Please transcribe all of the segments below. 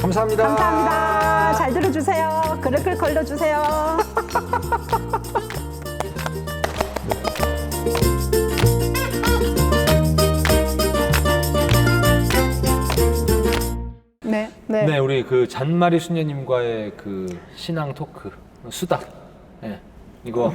감사합니다. 감사합니다. 잘 들어주세요. 그릇 걸러주세요. 네, 네. 네, 우리 그 잔마리 수녀님과의 그 신앙 토크, 수다. 네, 이거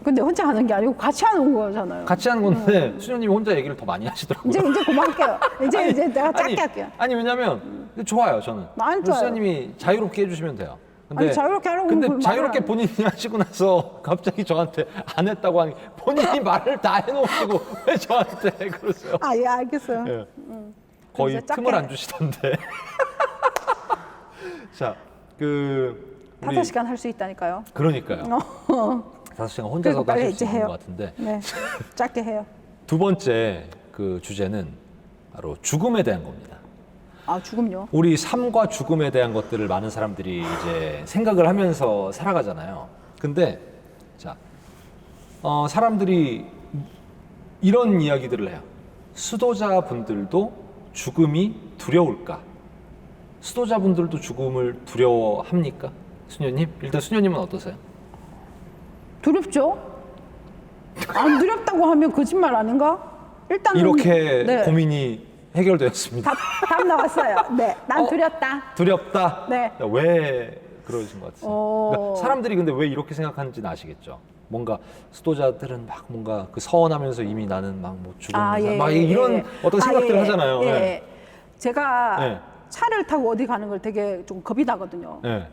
근데 혼자 하는 게 아니고 같이 하는 거잖아요. 같이 하는 건데 수녀님이 혼자 얘기를 더 많이 하시더라고요. 이제 그만할게요. 이제 내가 짧게 할게요. 아니 왜냐면 좋아요 저는. 안 좋아요. 수녀님이 자유롭게 해주시면 돼요. 근데 아니, 자유롭게 하라고 근데 그러면 자유롭게 말을 본인이 하시고 나서 갑자기 저한테 안 했다고 하니 본인이 말을 다 해놓으시고 왜 저한테 그러세요? 아, 예, 알겠어요. 예. 거의 이제 짧게. 틈을 안 주시던데. 자, 그 우리 5시간 할 수 있다니까요. 그러니까요. 5시간 혼자서도 빨리 하실 수 이제 있는 해요. 것 같은데. 네, 짧게 해요. 두 번째 그 주제는 바로 죽음에 대한 겁니다. 아, 죽음요? 우리 삶과 죽음에 대한 것들을 많은 사람들이 이제 생각을 하면서 살아가잖아요. 근데 자, 사람들이 이런 이야기들을 해요. 수도자분들도 죽음이 두려울까? 수도자분들도 죽음을 두려워합니까? 수녀님? 일단 수녀님은 어떠세요? 두렵죠? 안 두렵다고 하면 거짓말 아닌가? 일단은 이렇게 네. 고민이 해결되었습니다. 답 나왔어요. 네, 난 두렵다. 두렵다? 네. 왜 그러신 것 같으세요? 그러니까 사람들이 근데 왜 이렇게 생각하는지는 아시겠죠? 뭔가 수도자들은 막 뭔가 그 서원하면서 이미 나는 막 뭐 죽으면서 막 이런 어떤 생각들을 하잖아요. 예. 네. 제가 네. 차를 타고 어디 가는 걸 되게 좀 겁이 나거든요. 네.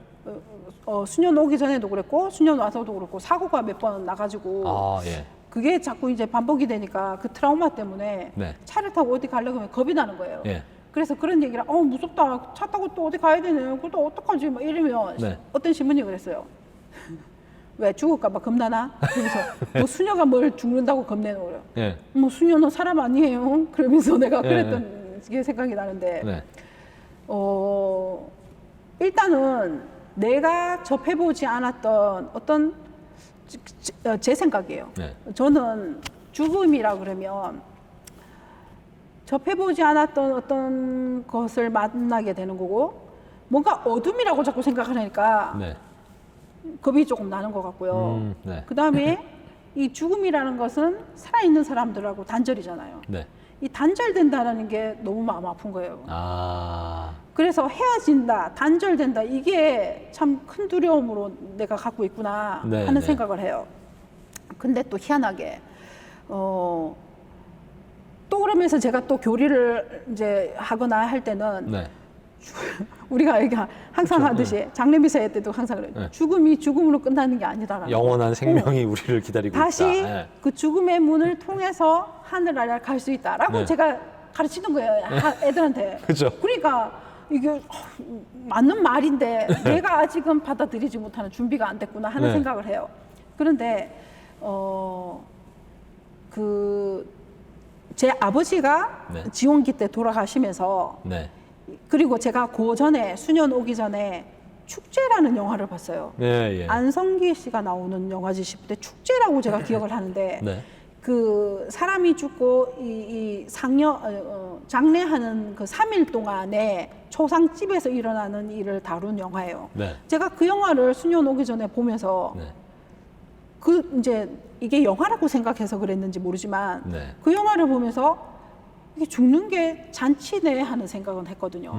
수년 오기 전에도 그랬고 수년 와서도 그렇고 사고가 몇 번 나가지고 아, 예. 그게 자꾸 이제 반복이 되니까 그 트라우마 때문에 네. 차를 타고 어디 가려고 하면 겁이 나는 거예요. 예. 그래서 그런 얘기를 무섭다. 차 타고 또 어디 가야 되네. 그것도 어떡하지? 막 이러면 네. 어떤 신부님이 그랬어요. 왜 죽을까 봐 겁나나? 그러면서 뭐 수녀가 뭘 죽는다고 겁내는 거예요. 예. 뭐 수녀는 사람 아니에요. 그러면서 내가 예. 그랬던 게 생각이 나는데 네. 일단은 내가 접해보지 않았던 어떤 제 생각이에요. 네. 저는 죽음이라 그러면 접해보지 않았던 어떤 것을 만나게 되는 거고 뭔가 어둠이라고 자꾸 생각하니까 네. 겁이 조금 나는 것 같고요. 네. 그 다음에 이 죽음이라는 것은 살아있는 사람들하고 단절이잖아요. 네. 이 단절된다는 게 너무 마음 아픈 거예요. 아. 그래서 헤어진다, 단절된다, 이게 참 큰 두려움으로 내가 갖고 있구나 네, 하는 네. 생각을 해요. 근데 또 희한하게, 또 그러면서 제가 또 교리를 이제 하거나 할 때는 네. 우리가 이게 항상 그렇죠. 하듯이 장례미사 때도 항상 그래요. 네. 죽음이 죽음으로 끝나는 게 아니다라는 영원한 생명이 우리를 기다리고 다시 있다. 네. 그 죽음의 문을 통해서 하늘나라를 갈 수 있다라고 네. 제가 가르치는 거예요. 애들한테. 그죠. 그러니까 이게 맞는 말인데 내가 아직은 받아들이지 못하는 준비가 안 됐구나 하는 네. 생각을 해요. 그런데 제 아버지가 네. 지원기 때 돌아가시면서 네. 그리고 제가 그 전에 수년 오기 전에 축제라는 영화를 봤어요. 네, 예. 안성기 씨가 나오는 영화지 싶을 때 축제라고 제가 기억을 하는데 네. 그 사람이 죽고 이 장례하는 그 3일 동안에 초상집에서 일어나는 일을 다룬 영화예요. 네. 제가 그 영화를 수년 오기 전에 보면서 네. 그 이제 이게 영화라고 생각해서 그랬는지 모르지만 네. 그 영화를 보면서 이게 죽는 게 잔치네 하는 생각은 했거든요.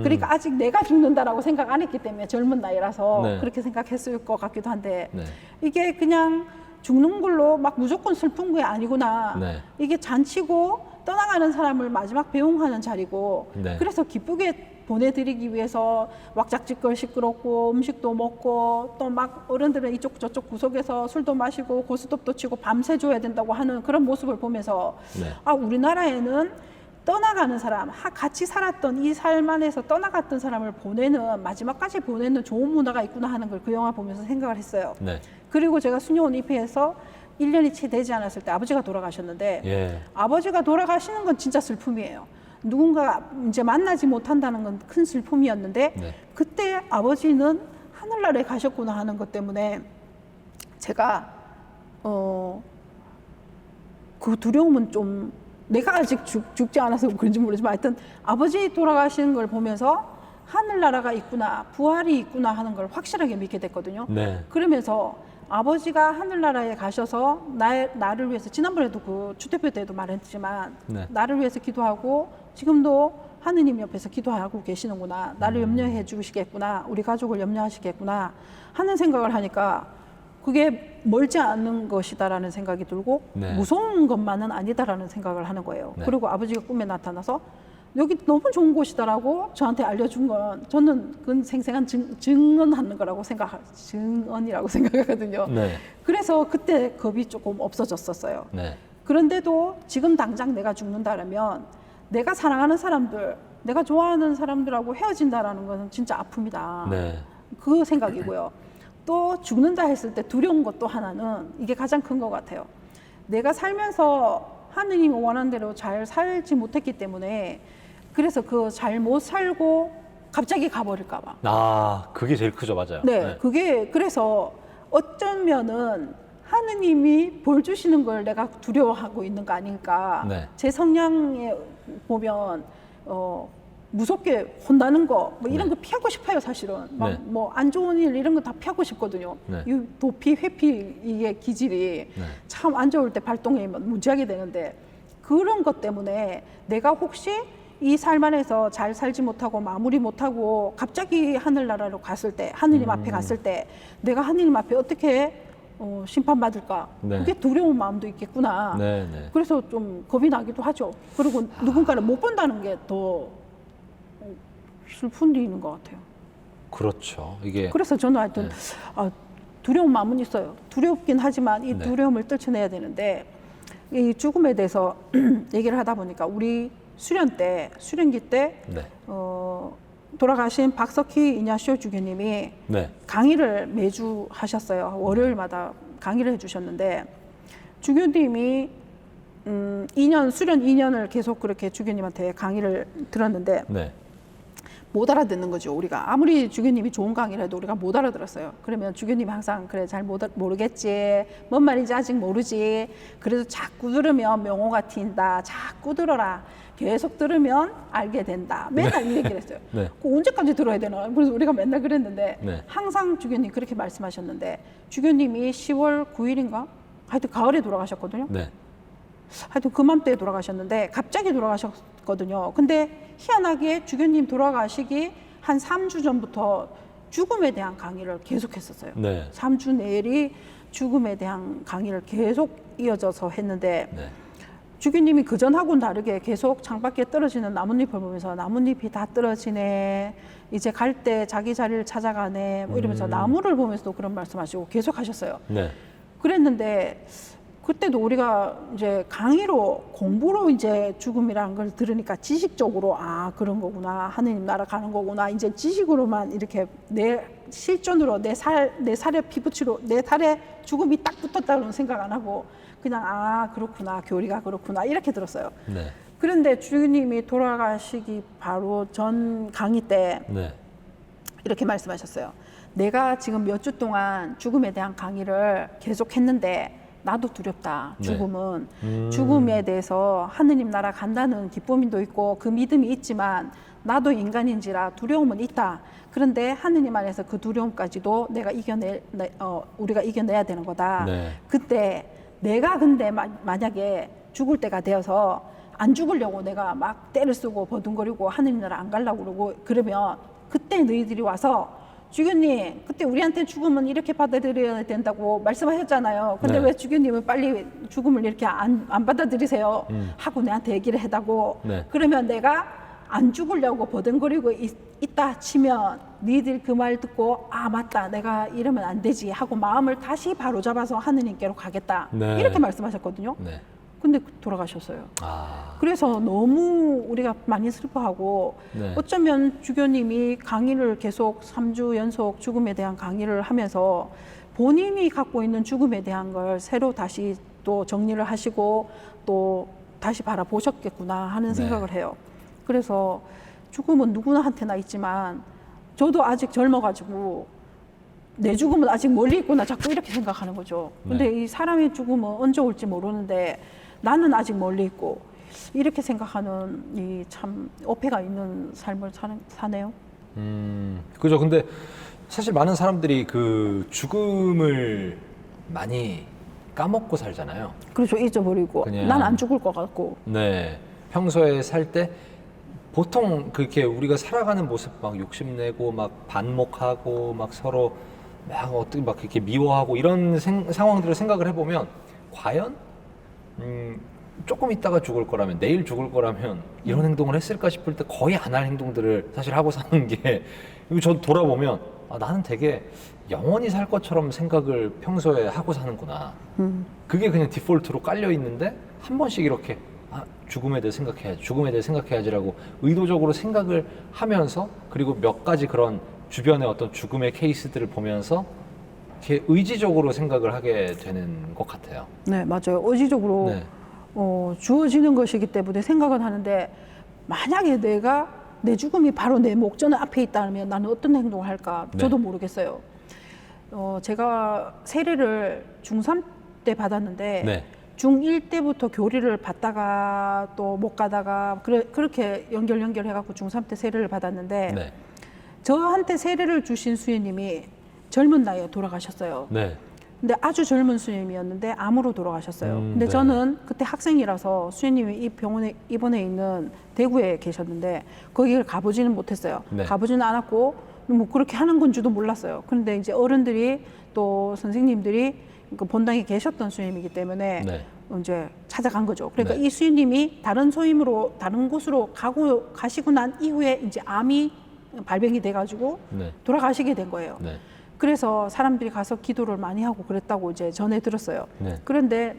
그러니까 아직 내가 죽는다라고 생각 안 했기 때문에 젊은 나이라서 네. 그렇게 생각했을 것 같기도 한데 네. 이게 그냥 죽는 걸로 막 무조건 슬픈 게 아니구나. 네. 이게 잔치고 떠나가는 사람을 마지막 배웅하는 자리고 네. 그래서 기쁘게 보내드리기 위해서 왁작지껄 시끄럽고 음식도 먹고 또 막 어른들은 이쪽 저쪽 구석에서 술도 마시고 고스톱도 치고 밤새 줘야 된다고 하는 그런 모습을 보면서 네. 아, 우리나라에는 떠나가는 사람, 같이 살았던 이 삶 안에서 떠나갔던 사람을 보내는 마지막까지 보내는 좋은 문화가 있구나 하는 걸 그 영화 보면서 생각을 했어요. 네. 그리고 제가 수녀원 입회해서 1년이 채 되지 않았을 때 아버지가 돌아가셨는데 예. 아버지가 돌아가시는 건 진짜 슬픔이에요. 누군가 이제 만나지 못한다는 건 큰 슬픔이었는데 네. 그때 아버지는 하늘나라에 가셨구나 하는 것 때문에 제가 그 두려움은 좀 내가 아직 죽지 않아서 그런지 모르지만 하여튼 아버지 돌아가시는 걸 보면서 하늘나라가 있구나, 부활이 있구나 하는 걸 확실하게 믿게 됐거든요. 네. 그러면서 아버지가 하늘나라에 가셔서 나를 위해서, 지난번에도 그 주택표 때도 말했지만 네. 나를 위해서 기도하고 지금도 하느님 옆에서 기도하고 계시는구나, 나를 염려해 주시겠구나, 우리 가족을 염려하시겠구나 하는 생각을 하니까 그게 멀지 않은 것이다라는 생각이 들고 네. 무서운 것만은 아니다라는 생각을 하는 거예요. 네. 그리고 아버지가 꿈에 나타나서 여기 너무 좋은 곳이다라고 저한테 알려준 건 저는 그건 생생한 증언하는 거라고 증언이라고 생각하거든요. 네. 그래서 그때 겁이 조금 없어졌었어요. 네. 그런데도 지금 당장 내가 죽는다라면 내가 사랑하는 사람들, 내가 좋아하는 사람들하고 헤어진다라는 것은 진짜 아픔이다. 네. 그 생각이고요. 또 죽는다 했을 때 두려운 것도 하나는 이게 가장 큰 것 같아요. 내가 살면서 하느님이 원하는 대로 잘 살지 못했기 때문에 그래서 그 잘 못 살고 갑자기 가버릴까 봐. 아, 그게 제일 크죠, 맞아요. 네, 그게 그래서 어쩌면은 하느님이 벌 주시는 걸 내가 두려워하고 있는 거 아닐까. 네. 제 성향에 보면 무섭게 혼나는 거 뭐 이런 네. 거 피하고 싶어요, 사실은. 막 네. 뭐 안 좋은 일 이런 거 다 피하고 싶거든요. 네. 이 도피, 회피 이게 기질이 네. 참 안 좋을 때 발동이 무지하게 되는데 그런 것 때문에 내가 혹시 이 삶 안에서 잘 살지 못하고 마무리 못하고 갑자기 하늘나라로 갔을 때, 하느님 앞에 갔을 때 내가 하느님 앞에 어떻게 심판받을까? 네. 그게 두려운 마음도 있겠구나. 네, 네. 그래서 좀 겁이 나기도 하죠. 그리고 누군가를 못 본다는 게 더 슬픈 일인 것 같아요. 그렇죠. 이게 그래서 저는 하여튼 네. 두려운 마음은 있어요. 두렵긴 하지만 이 네. 두려움을 떨쳐내야 되는데 이 죽음에 대해서 얘기를 하다 보니까 우리 수련기 때 네. 돌아가신 박석희 이냐시오 주교님이 네. 강의를 매주 하셨어요. 월요일마다 강의를 해주셨는데 주교님이 수련 2년을 계속 그렇게 주교님한테 강의를 들었는데 네. 못 알아듣는 거죠. 우리가 아무리 주교님이 좋은 강의를 해도 우리가 못 알아들었어요. 그러면 주교님이 항상 그래 잘 모르겠지, 뭔 말인지 아직 모르지, 그래도 자꾸 들으면 명호가 튄다, 자꾸 들어라, 계속 들으면 알게 된다, 맨날 이 얘기를 했어요. 네. 그 언제까지 들어야 되나? 그래서 우리가 맨날 그랬는데 네. 항상 주교님 그렇게 말씀하셨는데 주교님이 10월 9일인가 하여튼 가을에 돌아가셨거든요. 네. 하여튼 그맘때에 돌아가셨는데 갑자기 돌아가셨거든요. 근데 희한하게 주교님 돌아가시기 한 3주 전부터 죽음에 대한 강의를 계속 했었어요. 네. 3주 내리 죽음에 대한 강의를 계속 이어져서 했는데 네. 주교님이 그전하고는 다르게 계속 창밖에 떨어지는 나뭇잎을 보면서 나뭇잎이 다 떨어지네, 이제 갈 때 자기 자리를 찾아가네 뭐 이러면서 나무를 보면서도 그런 말씀하시고 계속 하셨어요. 네. 그랬는데 그때도 우리가 이제 강의로 공부로 이제 죽음이라는 걸 들으니까 지식적으로 그런 거구나, 하느님 나라 가는 거구나, 이제 지식으로만 이렇게 내 실존으로 내 살에 피부치로 내 살에 죽음이 딱 붙었다고는 생각 안 하고 그냥 그렇구나, 교리가 그렇구나 이렇게 들었어요. 네. 그런데 주님이 돌아가시기 바로 전 강의 때 네. 이렇게 말씀하셨어요. 내가 지금 몇 주 동안 죽음에 대한 강의를 계속 했는데 나도 두렵다. 네. 죽음은 죽음에 대해서 하느님 나라 간다는 기쁨도 있고 그 믿음이 있지만 나도 인간인지라 두려움은 있다. 그런데 하느님 안에서 그 두려움까지도 내가 우리가 이겨내야 되는 거다. 네. 그때 내가 근데 만약에 죽을 때가 되어서 안 죽으려고 내가 막 떼를 쓰고 버둥거리고 하느님 나라 안 가려고 그러면 그때 너희들이 와서 주교님 그때 우리한테 죽음은 이렇게 받아들여야 된다고 말씀하셨잖아요. 근데 네. 왜 주교님은 빨리 죽음을 이렇게 안 받아들이세요? 하고 내한테 얘기를 해다고. 네. 그러면 내가 안 죽으려고 버둥거리고 있다 치면 니들 그 말 듣고 맞다, 내가 이러면 안 되지 하고 마음을 다시 바로잡아서 하느님께로 가겠다. 네. 이렇게 말씀하셨거든요. 네. 근데 돌아가셨어요. 그래서 너무 우리가 많이 슬퍼하고 네. 어쩌면 주교님이 강의를 계속 3주 연속 죽음에 대한 강의를 하면서 본인이 갖고 있는 죽음에 대한 걸 새로 다시 또 정리를 하시고 또 다시 바라보셨겠구나 하는 네. 생각을 해요. 그래서 죽음은 누구나한테나 있지만 저도 아직 젊어가지고 내 죽음은 아직 멀리 있구나 자꾸 이렇게 생각하는 거죠. 근데 네. 이 사람의 죽음은 언제 올지 모르는데 나는 아직 멀리 있고 이렇게 생각하는 이 참 어폐가 있는 삶을 사네요. 그죠. 근데 사실 많은 사람들이 그 죽음을 많이 까먹고 살잖아요. 그렇죠. 잊어버리고 그냥- 난 안 죽을 것 같고. 네. 평소에 살 때 보통 그렇게 우리가 살아가는 모습 막 욕심내고 막 반목하고 막 서로 막 어떻게 막 이렇게 미워하고 이런 상황들을 생각을 해보면 과연 조금 있다가 죽을 거라면 내일 죽을 거라면 이런 행동을 했을까 싶을 때 거의 안 할 행동들을 사실 하고 사는 게 저 돌아보면 나는 되게 영원히 살 것처럼 생각을 평소에 하고 사는구나. 그게 그냥 디폴트로 깔려 있는데 한 번씩 이렇게 죽음에 대해 생각해야지, 죽음에 대해 생각해야지라고 의도적으로 생각을 하면서 그리고 몇 가지 그런 주변의 어떤 죽음의 케이스들을 보면서 이렇게 의지적으로 생각을 하게 되는 것 같아요. 네, 맞아요. 의지적으로 네. 주어지는 것이기 때문에 생각은 하는데 만약에 내 죽음이 바로 내 목전 앞에 있다면 나는 어떤 행동을 할까? 저도 네. 모르겠어요. 제가 세례를 중3 때 받았는데 네. 중1 때부터 교리를 받다가 또 못 가다가 그렇게 연결해갖고 중3 때 세례를 받았는데 네. 저한테 세례를 주신 수녀님이 젊은 나이에 돌아가셨어요. 네. 근데 아주 젊은 수녀님이었는데 암으로 돌아가셨어요. 근데 네. 저는 그때 학생이라서 수녀님이 이 병원에 입원해 있는 대구에 계셨는데 거기를 가보지는 못했어요. 네. 가보지는 않았고 뭐 그렇게 하는 건지도 몰랐어요. 그런데 이제 어른들이 또 선생님들이 그 본당에 계셨던 수녀님이기 때문에 네. 이제 찾아간 거죠. 그러니까 네. 이 수녀님이 다른 소임으로 다른 곳으로 가시고 난 이후에 이제 암이 발병이 돼가지고 네. 돌아가시게 된 거예요. 네. 그래서 사람들이 가서 기도를 많이 하고 그랬다고 이제 전해 들었어요. 네. 그런데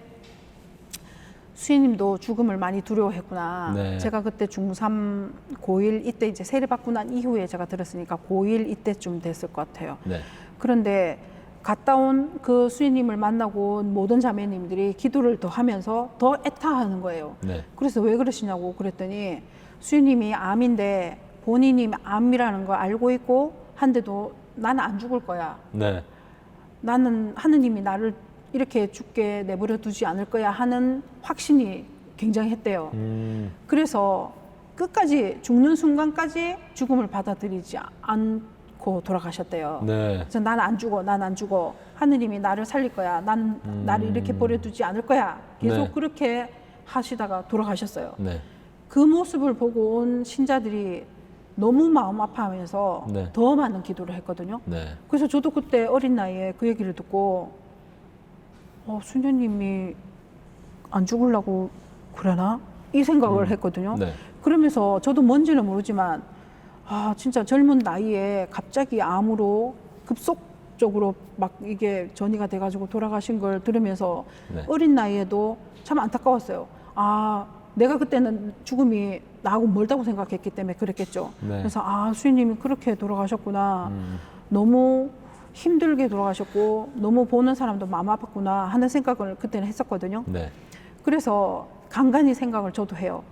수희님도 죽음을 많이 두려워했구나. 네. 제가 그때 중3 고1 이때 이제 세례받고 난 이후에 제가 들었으니까 고1 이때쯤 됐을 것 같아요. 네. 그런데 갔다 온 그 수희님을 만나고 온 모든 자매님들이 기도를 더 하면서 더 애타하는 거예요. 네. 그래서 왜 그러시냐고 그랬더니 수희님이 암인데 본인이 암이라는 걸 알고 있고 한데도 나는 안 죽을 거야. 네. 나는 하느님이 나를 이렇게 죽게 내버려 두지 않을 거야 하는 확신이 굉장히 했대요. 그래서 끝까지 죽는 순간까지 죽음을 받아들이지 않고 돌아가셨대요. 네. 그래서 난 안 죽어, 난 안 죽어. 하느님이 나를 살릴 거야. 난 나를 이렇게 버려두지 않을 거야. 계속 네. 그렇게 하시다가 돌아가셨어요. 네. 그 모습을 보고 온 신자들이 너무 마음 아파하면서 네. 더 많은 기도를 했거든요. 네. 그래서 저도 그때 어린 나이에 그 얘기를 듣고 수녀님이 안 죽으려고 그러나? 이 생각을 했거든요. 네. 그러면서 저도 뭔지는 모르지만 진짜 젊은 나이에 갑자기 암으로 급속적으로 막 이게 전이가 돼가지고 돌아가신 걸 들으면서 네. 어린 나이에도 참 안타까웠어요. 내가 그때는 죽음이 나하고 멀다고 생각했기 때문에 그랬겠죠. 네. 그래서 수님이 그렇게 돌아가셨구나. 너무 힘들게 돌아가셨고 너무 보는 사람도 마음 아팠구나 하는 생각을 그때는 했었거든요. 네. 그래서 간간히 생각을 저도 해요.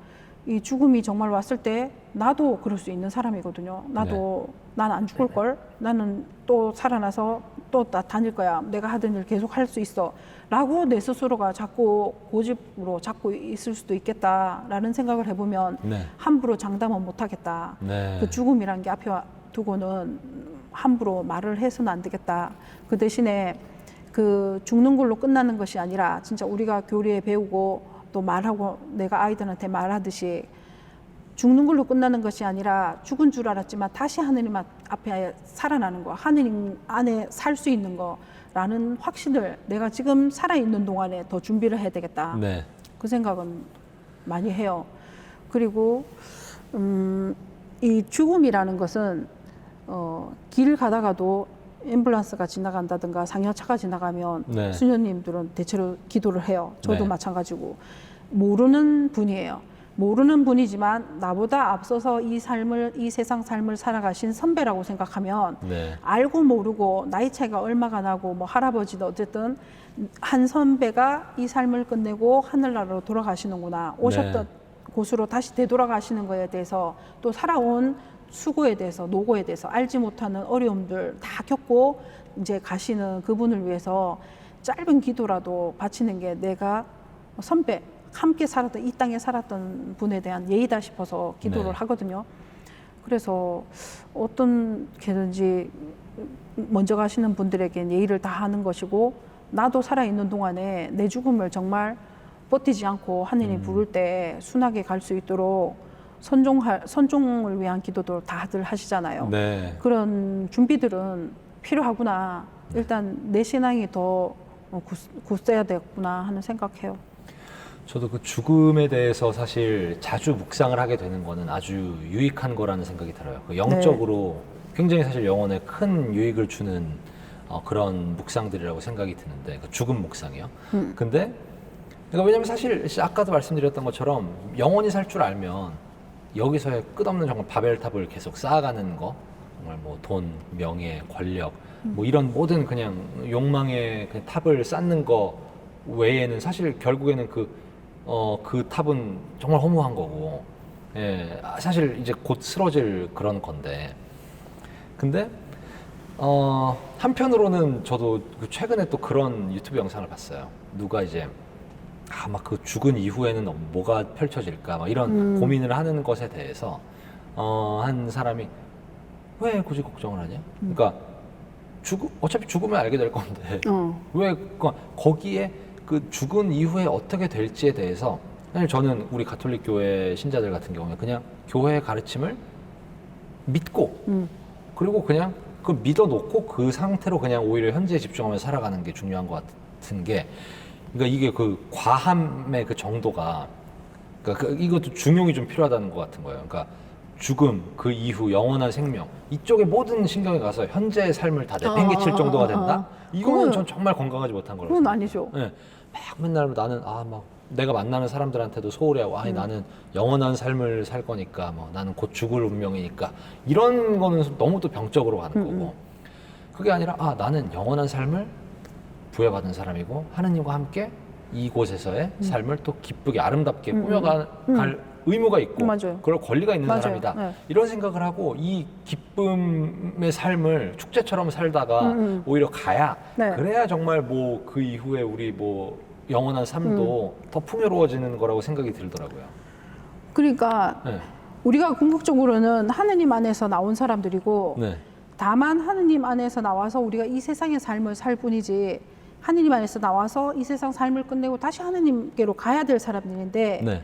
이 죽음이 정말 왔을 때 나도 그럴 수 있는 사람이거든요. 나도 난 안 죽을 걸. 나는 또 살아나서 또 다닐 거야. 내가 하던 일 계속 할 수 있어. 라고 내 스스로가 자꾸 고집으로 잡고 있을 수도 있겠다라는 생각을 해보면 네. 함부로 장담은 못하겠다. 네. 그 죽음이란 게 앞에 두고는 함부로 말을 해서는 안 되겠다. 그 대신에 그 죽는 걸로 끝나는 것이 아니라 진짜 우리가 교리에 배우고 또 말하고 내가 아이들한테 말하듯이 죽는 걸로 끝나는 것이 아니라 죽은 줄 알았지만 다시 하느님 앞에 살아나는 거, 하느님 안에 살 수 있는 거라는 확신을 내가 지금 살아있는 동안에 더 준비를 해야 되겠다. 네. 그 생각은 많이 해요. 그리고 이 죽음이라는 것은 길 가다가도 앰뷸런스가 지나간다든가 상여차가 지나가면 네. 수녀님들은 대체로 기도를 해요. 저도 네. 마찬가지고. 모르는 분이에요. 모르는 분이지만 나보다 앞서서 이 세상 삶을 살아가신 선배라고 생각하면 네. 알고 모르고 나이 차이가 얼마가 나고 뭐 할아버지도 어쨌든 한 선배가 이 삶을 끝내고 하늘나라로 돌아가시는구나. 오셨던 곳으로 다시 되돌아가시는 거에 대해서 또 살아온 수고에 대해서 노고에 대해서 알지 못하는 어려움들 다 겪고 이제 가시는 그분을 위해서 짧은 기도라도 바치는 게 내가 선배 함께 살았던 이 땅에 살았던 분에 대한 예의다 싶어서 기도를 네. 하거든요. 그래서 어떤 게든지 먼저 가시는 분들에게 예의를 다하는 것이고 나도 살아있는 동안에 내 죽음을 정말 버티지 않고 하느님 부를 때 순하게 갈 수 있도록 선종을 위한 기도도 다들 하시잖아요. 네. 그런 준비들은 필요하구나. 일단 내 신앙이 더 굳세야 되겠구나 하는 생각해요. 저도 그 죽음에 대해서 사실 자주 묵상을 하게 되는 거는 아주 유익한 거라는 생각이 들어요. 그 영적으로 굉장히 사실 영혼에 큰 유익을 주는 그런 묵상들이라고 생각이 드는데 그 죽음 묵상이요. 근데 그러니까 왜냐면 사실 아까도 말씀드렸던 것처럼 영원히 살 줄 알면 여기서의 끝없는 정말 바벨탑을 계속 쌓아가는 거, 정말 뭐 돈, 명예, 권력, 뭐 이런 모든 그냥 욕망의 그 탑을 쌓는 거 외에는 사실 결국에는 그 탑은 정말 허무한 거고, 예, 사실 이제 곧 쓰러질 그런 건데, 근데 한편으로는 저도 최근에 또 그런 유튜브 영상을 봤어요. 누가 이제 막 그 죽은 이후에는 뭐가 펼쳐질까 막 이런 고민을 하는 것에 대해서 한 사람이 왜 굳이 걱정을 하냐? 그러니까 어차피 죽으면 알게 될 건데 왜 거기에 그 죽은 이후에 어떻게 될지에 대해서 사실 저는 우리 가톨릭 교회 신자들 같은 경우에 그냥 교회의 가르침을 믿고 그리고 그냥 그 믿어놓고 그 상태로 그냥 오히려 현재에 집중하면서 살아가는 게 중요한 것 같은 게 그러니까 이게 그 과함의 그 정도가 그러니까 이것도 중용이 좀 필요하다는 것 같은 거예요. 그러니까 죽음, 그 이후 영원한 생명 이쪽에 모든 신경이 가서 현재의 삶을 다 내팽개칠 정도가 된다? 이거는 전 정말 건강하지 못한 거라고 그건 생각해요. 아니죠. 네. 막 맨날 나는 막 내가 만나는 사람들한테도 소홀해하고 아니 나는 영원한 삶을 살 거니까 뭐 나는 곧 죽을 운명이니까 이런 거는 너무 또 병적으로 가는 거고 그게 아니라 나는 영원한 삶을 부여받은 사람이고 하느님과 함께 이곳에서의 삶을 또 기쁘게 아름답게 꾸며갈 의무가 있고 맞아요. 그럴 권리가 있는 맞아요. 사람이다. 네. 이런 생각을 하고 이 기쁨의 삶을 축제처럼 살다가 오히려 가야 네. 그래야 정말 뭐 그 이후에 우리 뭐 영원한 삶도 더 풍요로워지는 거라고 생각이 들더라고요. 그러니까 네. 우리가 궁극적으로는 하느님 안에서 나온 사람들이고 네. 다만 하느님 안에서 나와서 우리가 이 세상의 삶을 살 뿐이지 하느님 안에서 나와서 이 세상 삶을 끝내고 다시 하느님께로 가야 될 사람들인데 네.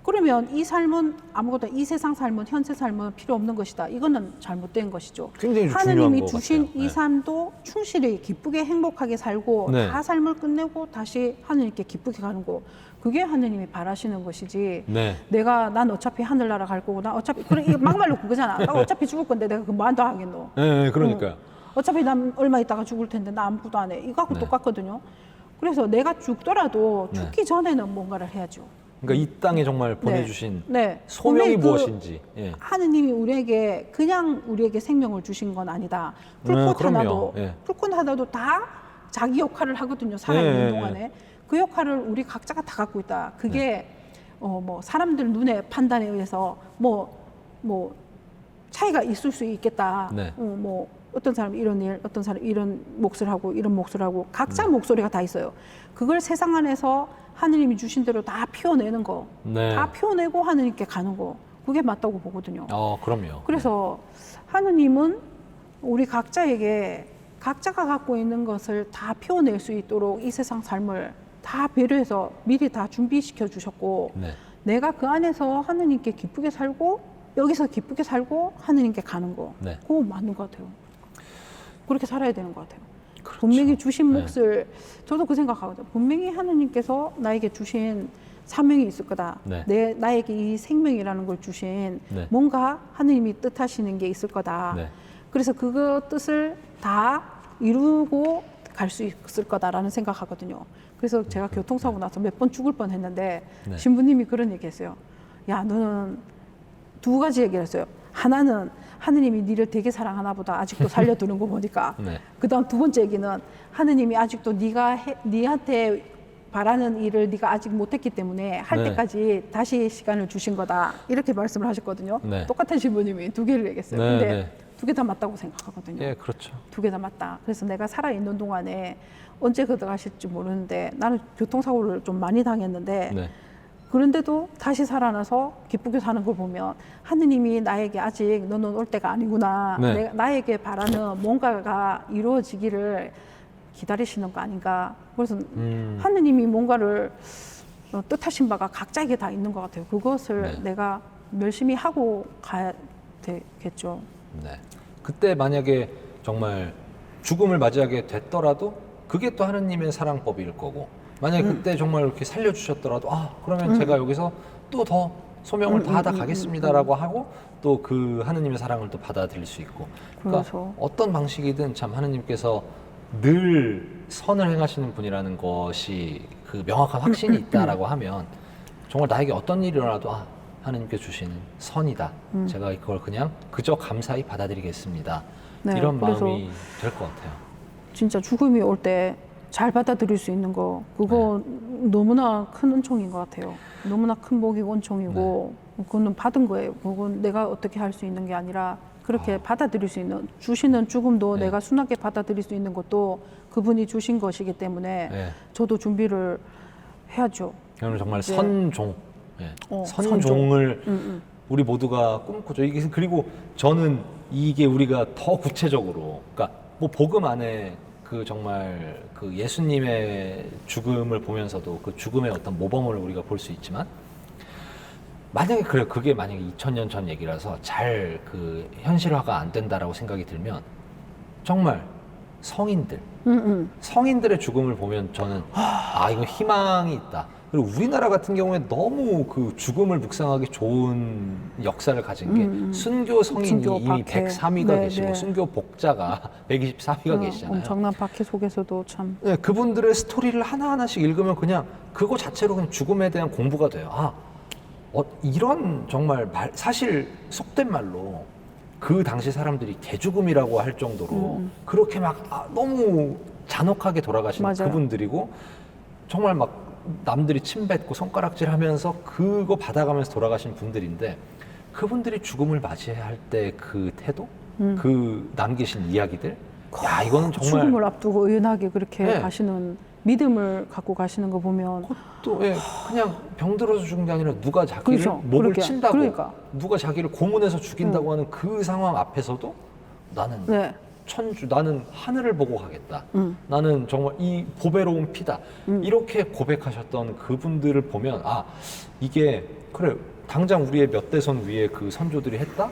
그러면 이 삶은 아무것도 이 세상 삶은 현재 삶은 필요 없는 것이다. 이거는 잘못된 것이죠. 굉장히 중요한 하느님이 것 주신 같아요. 이 네. 삶도 충실히 기쁘게 행복하게 살고 네. 다 삶을 끝내고 다시 하느님께 기쁘게 가는 거. 그게 하느님이 바라시는 것이지. 네. 난 어차피 하늘나라 갈 거고 나 어차피 그래 이게 막말로 그거잖아. 나 어차피 죽을 건데 내가 그 뭐한다 하겠노. 네, 그러니까요. 어차피 난 얼마 있다가 죽을 텐데 나 아무것도 안 해. 이거하고 네. 똑같거든요. 그래서 내가 죽더라도 네. 죽기 전에는 뭔가를 해야죠. 그러니까 이 땅에 정말 보내주신 네. 소명이 분명히 무엇인지. 예. 하느님이 우리에게 그냥 우리에게 생명을 주신 건 아니다. 풀꽃 그럼요. 하나도 예. 풀꽃 하나도 다 자기 역할을 하거든요. 살아있는 예. 동안에 그 역할을 우리 각자가 다 갖고 있다. 그게 뭐 사람들 눈의 판단에 의해서 뭐 차이가 있을 수 있겠다. 네. 뭐 어떤 사람이 이런 일, 어떤 사람이 이런 몫을 하고 이런 몫을 하고 각자 목소리가 다 있어요. 그걸 세상 안에서 하느님이 주신 대로 다 피워내는 거, 네. 다 피워내고 하느님께 가는 거, 그게 맞다고 보거든요. 그럼요. 그래서 하느님은 우리 각자에게 각자가 갖고 있는 것을 다 피워낼 수 있도록 이 세상 삶을 다 배려해서 미리 다 준비시켜 주셨고 네. 내가 그 안에서 하느님께 기쁘게 살고 여기서 기쁘게 살고 하느님께 가는 거, 네. 그거 맞는 것 같아요. 그렇게 살아야 되는 것 같아요. 그렇죠. 분명히 주신 네. 몫을 저도 그 생각하거든요. 분명히 하느님께서 나에게 주신 사명이 있을 거다. 네. 나에게 이 생명이라는 걸 주신 네. 뭔가 하느님이 뜻하시는 게 있을 거다. 네. 그래서 그 뜻을 다 이루고 갈 수 있을 거다라는 생각하거든요. 그래서 제가 교통사고 나서 몇 번 죽을 뻔했는데 네. 신부님이 그런 얘기했어요. 야, 너는 두 가지 얘기를 했어요. 하나는 하느님이 니를 되게 사랑하나 보다. 아직도 살려두는 거 보니까. 네. 그다음 두 번째 얘기는 하느님이 아직도 니한테 바라는 일을 네가 아직 못했기 때문에 할 네. 때까지 다시 시간을 주신 거다. 이렇게 말씀을 하셨거든요. 네. 똑같은 신부님이 두 개를 얘기했어요. 네, 근데 네. 두 개 다 맞다고 생각하거든요. 예, 그렇죠. 두 개 다 맞다. 그래서 내가 살아있는 동안에 언제 들어가실지 모르는데 나는 교통사고를 좀 많이 당했는데 네. 그런데도 다시 살아나서 기쁘게 사는 걸 보면 하느님이 나에게 아직 너는 올 때가 아니구나. 네. 나에게 바라는 뭔가가 이루어지기를 기다리시는 거 아닌가. 그래서 하느님이 뭔가를 뜻하신 바가 각자에게 다 있는 것 같아요. 그것을 네. 내가 열심히 하고 가야 되겠죠. 네. 그때 만약에 정말 죽음을 맞이하게 됐더라도 그게 또 하느님의 사랑법일 거고 만약에 그때 정말 이렇게 살려주셨더라도 그러면 제가 여기서 또 더 소명을 다하다 가겠습니다라고 하고 또 그 하느님의 사랑을 또 받아들일 수 있고 그러니까 그래서. 어떤 방식이든 참 하느님께서 늘 선을 행하시는 분이라는 것이 그 명확한 확신이 있다라고 하면 정말 나에게 어떤 일이 일어나도 하느님께 주시는 선이다. 제가 이걸 그냥 그저 감사히 받아들이겠습니다. 네, 이런 그래서 마음이 될 것 같아요. 진짜 죽음이 올 때 잘 받아들일 수 있는 거 그거 너무나 큰 은총인 것 같아요. 너무나 큰 복이고 은총이고 그거는 받은 거예요. 그건 내가 어떻게 할 수 있는 게 아니라 그렇게 받아들일 수 있는 주시는 죽음도 네. 내가 순하게 받아들일 수 있는 것도 그분이 주신 것이기 때문에 네. 저도 준비를 해야죠. 저는 정말 이제- 선종, 선종. 선종을 우리 모두가 꿈꾸죠. 이게 그리고 저는 이게 우리가 더 구체적으로, 그러니까 뭐 복음 안에 그 정말 그 예수님의 죽음을 보면서도 그 죽음의 어떤 모범을 우리가 볼 수 있지만 만약에 그래 그게 만약에 2000년 전 얘기라서 잘 그 현실화가 안 된다라고 생각이 들면 정말 성인들 성인들의 죽음을 보면 저는 이거 희망이 있다. 그리고 우리나라 같은 경우에 너무 그 죽음을 묵상하기 좋은 역사를 가진 게 순교 성인이 순교 이미 박해. 103위가 네, 계시고 네. 순교 복자가 124위가 계시잖아요. 엄청난 박해 속에서도 참 네, 그분들의 스토리를 하나하나씩 읽으면 그냥 그거 자체로 그냥 죽음에 대한 공부가 돼요. 이런 정말 사실 속된 말로 그 당시 사람들이 개죽음이라고 할 정도로 그렇게 막 너무 잔혹하게 돌아가신 맞아요. 그분들이고 정말 막 남들이 침뱉고 손가락질하면서 그거 받아가면서 돌아가신 분들인데 그분들이 죽음을 맞이할 때 그 태도, 그 남기신 이야기들, 이거는 정말 죽음을 앞두고 의연하게 그렇게 네. 가시는 믿음을 갖고 가시는 거 보면 또 그냥 병들어서 죽은 게 아니라 누가 자기를 그렇죠. 목을 그렇게. 친다고 그러니까. 누가 자기를 고문해서 죽인다고 하는 그 상황 앞에서도 나는 네. 나는 하늘을 보고 가겠다. 나는 정말 이 보배로운 피다. 이렇게 고백하셨던 그분들을 보면 이게 그래 당장 우리의 몇 대선 위에 그 선조들이 했다?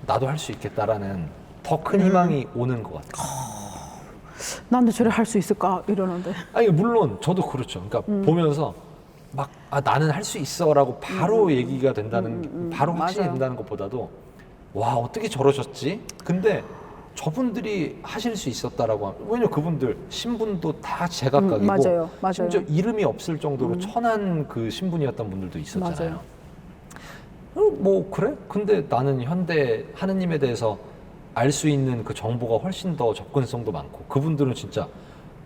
나도 할 수 있겠다라는 더 큰 희망이 오는 것 같아요. 나도 저래 할 수 있을까 이러는데 아니 물론 저도 그렇죠. 그러니까 보면서 막 나는 할 수 있어라고 바로 얘기가 된다는 바로 확신이 맞아요. 된다는 것보다도 와 어떻게 저러셨지? 근데 저분들이 하실 수 있었다라고 하면 왜냐면 그분들 신분도 다 제각각이고 맞아요. 심지어 이름이 없을 정도로 천한 그 신분이었던 분들도 있었잖아요. 맞아요. 뭐 그래? 근데 나는 현대 하느님에 대해서 알 수 있는 그 정보가 훨씬 더 접근성도 많고 그분들은 진짜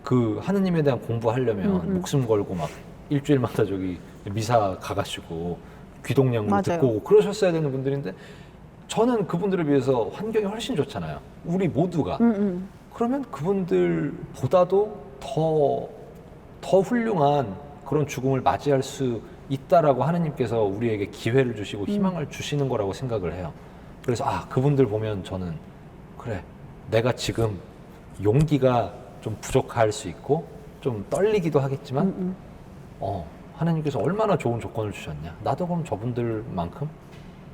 그 하느님에 대한 공부하려면 목숨 걸고 막 일주일마다 저기 미사 가가지고 귀동냥으로 맞아요. 듣고 오고 그러셨어야 되는 분들인데 저는 그분들에 비해서 환경이 훨씬 좋잖아요. 우리 모두가. 그러면 그분들보다도 더 훌륭한 그런 죽음을 맞이할 수 있다라고 하느님께서 우리에게 기회를 주시고 희망을 주시는 거라고 생각을 해요. 그래서 그분들 보면 저는 그래 내가 지금 용기가 좀 부족할 수 있고 좀 떨리기도 하겠지만 하나님께서 얼마나 좋은 조건을 주셨냐. 나도 그럼 저분들만큼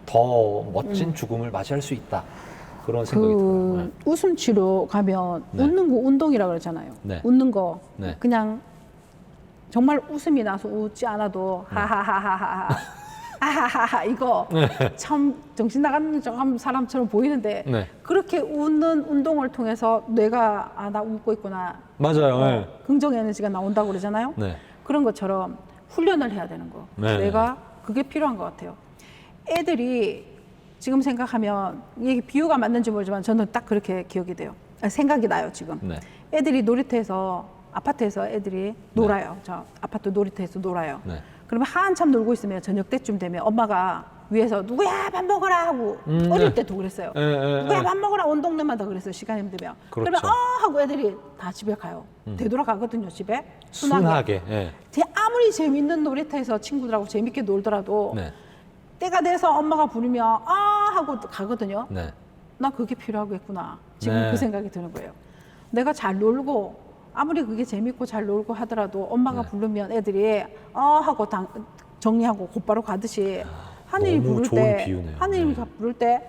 더 멋진 죽음을 맞이할 수 있다. 그런 생각이 들어요. 네. 웃음 치료 가면 네. 웃는 거 운동이라 그러잖아요. 네. 웃는 거 네. 그냥 정말 웃음이 나서 웃지 않아도 하하하하하 하하하하 이거 참 정신 나간 사람처럼 보이는데 네. 그렇게 웃는 운동을 통해서 뇌가 나 웃고 있구나. 맞아요. 긍정 에너지가 나온다고 그러잖아요. 네. 그런 것처럼 훈련을 해야 되는 거. 네. 내가 그게 필요한 것 같아요. 애들이 지금 생각하면 이게 비유가 맞는지 모르지만 저는 딱 그렇게 기억이 돼요. 생각이 나요 지금. 네. 애들이 놀이터에서 아파트에서 애들이 놀아요. 저 아파트 놀이터에서 놀아요. 네. 그러면 한참 놀고 있으면 저녁 때쯤 되면 엄마가 위에서 누구야 밥 먹어라 하고 어릴 네. 때도 그랬어요. 네. 누구야 밥 먹어라 온 동네마다 그랬어요. 시간이 되면. 그렇죠. 그러면 하고 애들이 다 집에 가요. 되돌아가거든요 집에. 순하게. 예. 아무리 아무리 재밌는 놀이터에서 친구들하고 재밌게 놀더라도 네. 때가 돼서 엄마가 부르면 아 하고 가거든요. 네. 나 그게 필요하겠구나. 지금 네. 그 생각이 드는 거예요. 내가 잘 놀고 아무리 그게 재밌고 잘 놀고 하더라도 엄마가 네. 부르면 애들이 하고 정리하고 곧바로 가듯이 하늘이 너무 부를 좋은 때 비유네요. 하늘이 네. 부를 때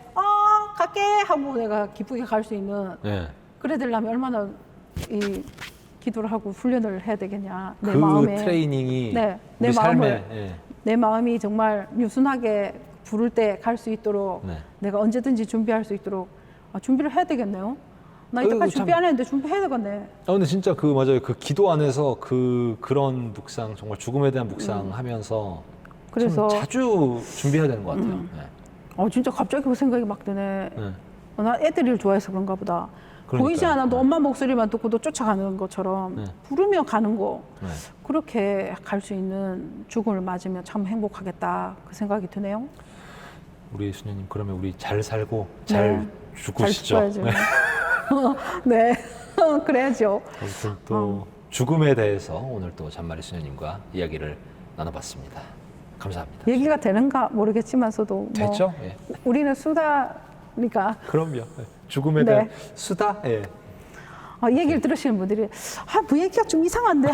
갈게 하고 내가 기쁘게 갈 수 있는 네. 그래 되려면 얼마나 이 기도를 하고 훈련을 해야 되겠냐. 내 그 마음에 트레이닝이 네, 우리 내 삶에 마음을 예. 내 마음이 정말 유순하게 부를 때 갈 수 있도록 네. 내가 언제든지 준비할 수 있도록 준비를 해야 되겠네요. 나 아이고, 이때까지 참. 준비 안 했는데 준비해야 되겠네. 근데 진짜 맞아요. 그 기도 안에서 그런 묵상, 정말 죽음에 대한 묵상하면서 그래서 참 자주 준비해야 되는 것 같아요. 네. 진짜 갑자기 그 생각이 막 드네. 네. 나 애들을 좋아해서 그런가 보다. 그러니까요. 보이지 않아도 네. 엄마 목소리만 듣고도 쫓아가는 것처럼 네. 부르며 가는 거. 네. 그렇게 갈 수 있는 죽음을 맞으면 참 행복하겠다. 그 생각이 드네요. 우리 수녀님, 그러면 우리 잘 살고 잘 죽으시죠. 잘 죽어야죠. 네. 그래야죠. 아무튼 또 죽음에 대해서 오늘 또 잔마리 수녀님과 이야기를 나눠봤습니다. 감사합니다. 얘기가 되는가 모르겠지만서도 됐죠? 예. 우리는 수다니까 그럼요. 예. 죽음에 네. 대한 수다. 예. 이 얘기를 들으시는 분들이 그 얘기가 좀 이상한데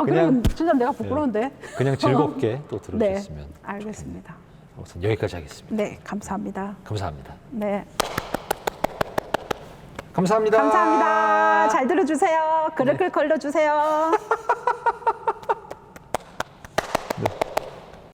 그러면 진짜 내가 부끄러운데. 그냥 즐겁게 또 네, 들어주셨으면. 알겠습니다. 아무튼 여기까지 하겠습니다. 네, 감사합니다. 감사합니다. 네, 감사합니다. 감사합니다. 잘 들어주세요. 그릇 걸러주세요.